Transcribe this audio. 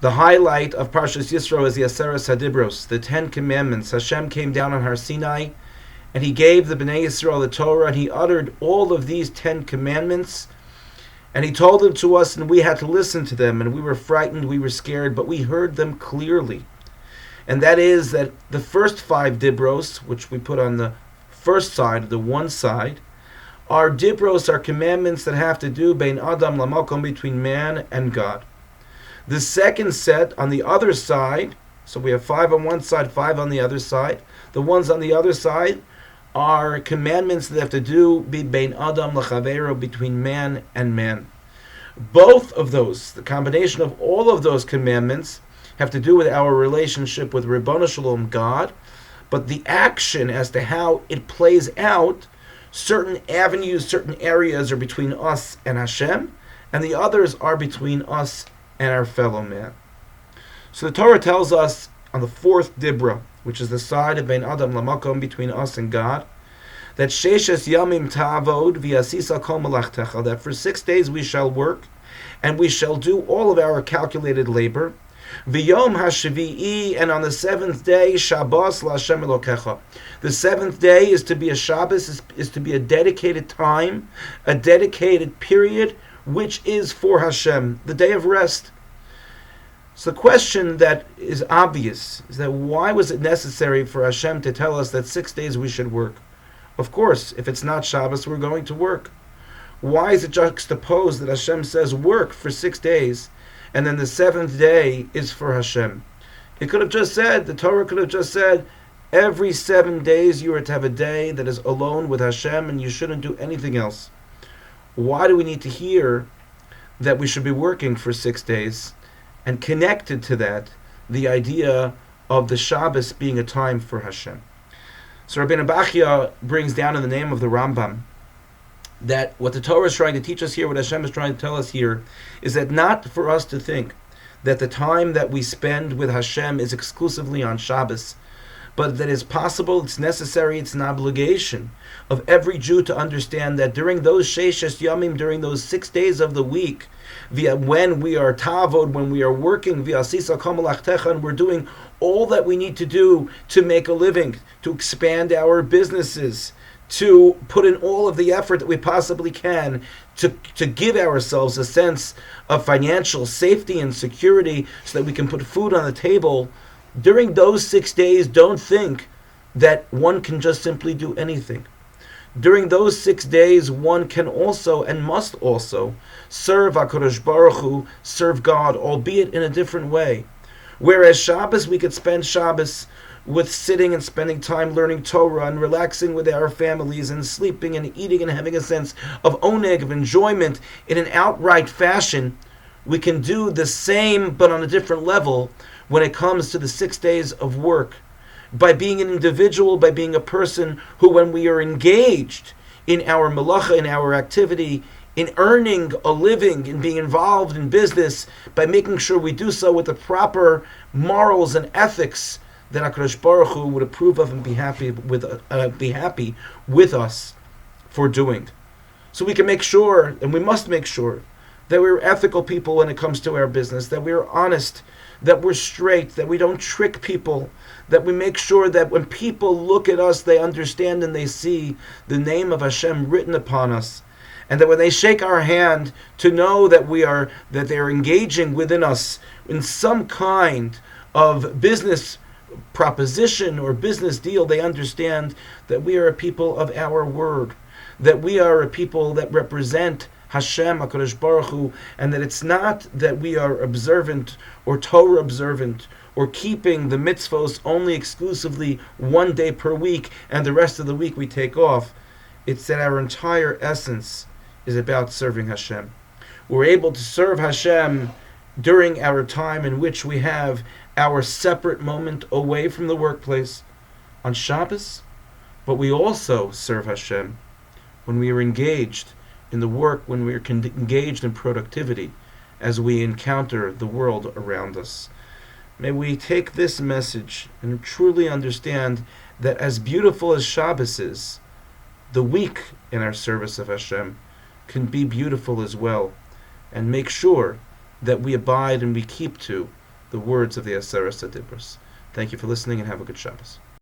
The highlight of Parshas Yisro is the Aseres Hadibros, the 10 Commandments. Hashem came down on Har Sinai, and He gave the Bnei Yisrael the Torah, and He uttered all of these 10 Commandments, and He told them to us, and we had to listen to them, and we were frightened, we were scared, but we heard them clearly. And that is that the first 5 Dibros, which we put on the first side, the one side, are Dibros, are commandments that have to do Bein Adam Lamakom, between man and God. The second set on the other side, so we have 5 on one side, 5 on the other side. The ones on the other side are commandments that have to do Bein Adam L'Chavero, between man and man. Both of those, the combination of all of those commandments, have to do with our relationship with Ribono Shalom, God, but the action as to how it plays out, certain avenues, certain areas are between us and Hashem, and the others are between us and our fellow man. So the Torah tells us on the 4th Dibra, which is the side of Bein Adam Lamakom, between us and God, that Sheshes Yamim Ta'avod V'yasisa Kol Malachtecha, that for 6 days we shall work, and we shall do all of our calculated labor. V'yom HaShavi'i, and on the 7th day, Shabbos LaHashem Elokecha. The 7th day is to be a Shabbos, is to be a dedicated time, a dedicated period, which is for Hashem, the day of rest. So the question that is obvious is that why was it necessary for Hashem to tell us that 6 days we should work? Of course, if it's not Shabbos, we're going to work. Why is it juxtaposed that Hashem says work for 6 days, and then the 7th day is for Hashem? It could have just said, the Torah could have just said, every 7 days you are to have a day that is alone with Hashem, and you shouldn't do anything else. Why do we need to hear that we should be working for 6 days, and connected to that, the idea of the Shabbos being a time for Hashem? So Rabbeinu Bachya brings down in the name of the Rambam that what the Torah is trying to teach us here, what Hashem is trying to tell us here, is that not for us to think that the time that we spend with Hashem is exclusively on Shabbos, but that it's possible, it's necessary, it's an obligation of every Jew to understand that during those Sheshes Yamim, during those 6 days of the week, when we are Tavod, when we are working, V'yasisa Kol Malachtecha, and we're doing all that we need to do to make a living, to expand our businesses, to put in all of the effort that we possibly can to give ourselves a sense of financial safety and security so that we can put food on the table. During those 6 days, don't think that one can just simply do anything. During those 6 days, one can also and must also serve HaKadosh Baruch Hu, serve God, albeit in a different way. Whereas Shabbos, we could spend Shabbos with sitting and spending time learning Torah and relaxing with our families and sleeping and eating and having a sense of oneg, of enjoyment in an outright fashion. We can do the same but on a different level when it comes to the 6 days of work, by being an individual, by being a person who, when we are engaged in our melacha, in our activity, in earning a living, in being involved in business, by making sure we do so with the proper morals and ethics that HaKadosh Baruch Hu would approve of and be happy with us for doing. So we can make sure, and we must make sure, that we're ethical people when it comes to our business, that we're honest, that we're straight, that we don't trick people, that we make sure that when people look at us, they understand and they see the name of Hashem written upon us, and that when they shake our hand, to know that that they're engaging within us in some kind of business proposition or business deal, they understand that we are a people of our word, that we are a people that represent Hashem, HaKadosh Baruch Hu, and that it's not that we are observant or Torah observant or keeping the mitzvos only exclusively 1 day per week and the rest of the week we take off. It's that our entire essence is about serving Hashem. We're able to serve Hashem during our time in which we have our separate moment away from the workplace on Shabbos, but we also serve Hashem when we are engaged in the work, when we are engaged in productivity, as we encounter the world around us. May we take this message and truly understand that as beautiful as Shabbos is, the week in our service of Hashem can be beautiful as well, and make sure that we abide and we keep to the words of the Aseret Dibros. Thank you for listening and have a good Shabbos.